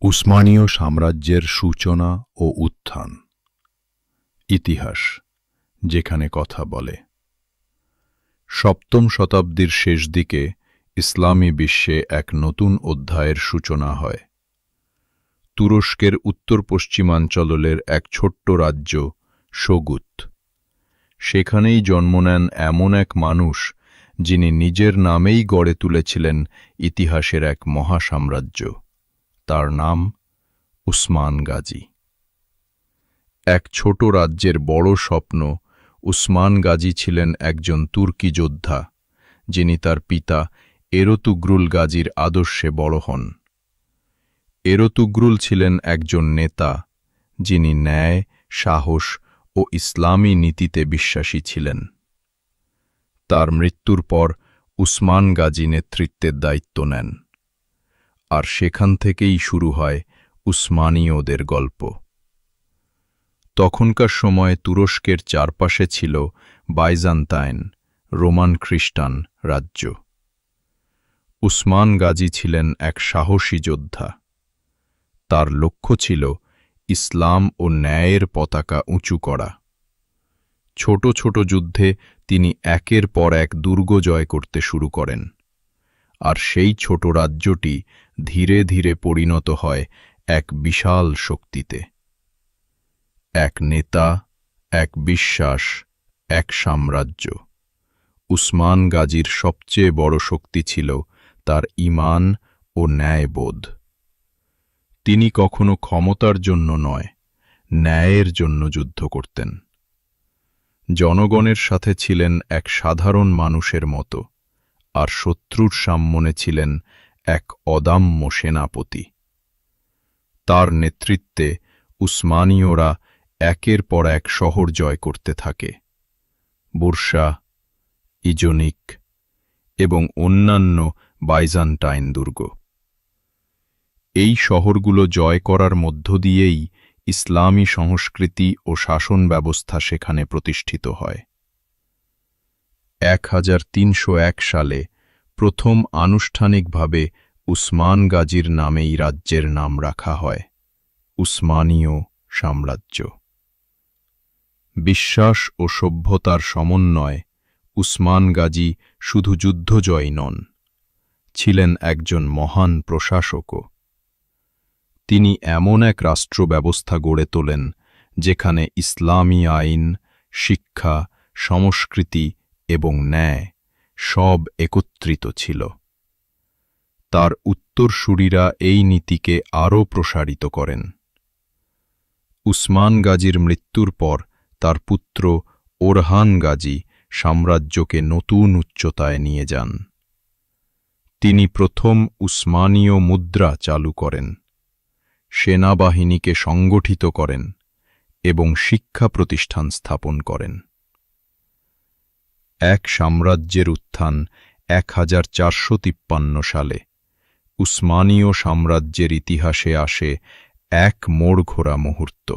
উসমানীয় সাম্রাজ্যের সূচনা ও উত্থান। ইতিহাস যেখানে কথা বলে। সপ্তম শতাব্দীর শেষ দিকে ইসলামী বিশ্বে এক নতুন অধ্যায়ের সূচনা হয়। তুরস্কের উত্তর পশ্চিমাঞ্চলের এক ছোট্ট রাজ্য সগুত। সেখানেই জন্ম নেন এমন এক মানুষ যিনি নিজের নামেই গড়ে তুলেছিলেন ইতিহাসের এক মহাসাম্রাজ্য। তার নাম উসমান গাজী। এক ছোট রাজ্যের বড় স্বপ্ন। উসমান গাজী ছিলেন একজন তুর্কি যোদ্ধা, যিনি তার পিতা এরতুগ্রুল গাজীর আদর্শে বড় হন। এরতুগ্রুল ছিলেন একজন নেতা, যিনি ন্যায়, সাহস ও ইসলামী নীতিতে বিশ্বাসী ছিলেন। তার মৃত্যুর পর উসমান গাজী নেতৃত্বের দায়িত্ব নেন, আর সেখান থেকেই শুরু হয় উসমানীয়দের গল্প। তখনকার সময়ে তুরস্কের চারপাশে ছিল বাইজান্তাইন, রোমান খ্রিস্টান রাজ্য। উসমান গাজী ছিলেন এক সাহসী যোদ্ধা। তার লক্ষ্য ছিল ইসলাম ও ন্যায়ের পতাকা উঁচু করা। ছোট ছোট যুদ্ধে তিনি একের পর এক দুর্গ জয় করতে শুরু করেন, আর সেই ছোট রাজ্যটি ধীরে ধীরে পরিণত হয় এক বিশাল শক্তিতে। এক নেতা, এক বিশ্বাস, এক সাম্রাজ্য। উসমান গাজীর সবচেয়ে বড় শক্তি ছিল তার ঈমান ও ন্যায়বোধ। তিনি কখনো ক্ষমতার জন্য নয়, ন্যায়ের জন্য যুদ্ধ করতেন। জনগণের সাথে ছিলেন এক সাধারণ মানুষের মতো, আর শত্রুর সামনে ছিলেন এক অদাম্য সেনাপতি। তার নেতৃত্বে উসমানীয়রা একের পর এক শহর জয় করতে থাকে। বুরসা, ইজনিক এবং অন্যান্য বাইজান্টাইন দুর্গ। এই শহরগুলো জয় করার মধ্য দিয়েই ইসলামী সংস্কৃতি ও শাসন ব্যবস্থা সেখানে প্রতিষ্ঠিত হয়। 1301 সালে প্রথম আনুষ্ঠানিকভাবে উসমান গাজীর নামেই রাজ্যের নাম রাখা হয় উসমানীয় সাম্রাজ্য। বিশ্বাস ও সভ্যতার সমন্বয় উসমান গাজী শুধু যুদ্ধজয়ী নন, ছিলেন একজন মহান প্রশাসকও। তিনি এমন এক রাষ্ট্র ব্যবস্থা গড়ে তোলেন যেখানে ইসলামী আইন, শিক্ষা, সংস্কৃতি এবং ন্যায় সব একত্রিত ছিল। তার উত্তরসূরিরা এই নীতিকে আরও প্রসারিত করেন। উসমান গাজীর মৃত্যুর পর তার পুত্র ওরহান গাজী সাম্রাজ্যকে নতুন উচ্চতায় নিয়ে যান। তিনি প্রথম উসমানীয় মুদ্রা চালু করেন, সেনাবাহিনীকে সংগঠিত করেন এবং শিক্ষা প্রতিষ্ঠান স্থাপন করেন। এক সাম্রাজ্যের উত্থান 1453 সালে উসমানীয় সাম্রাজ্যের ইতিহাসে আসে এক মোড়ঘোরা মুহূর্ত।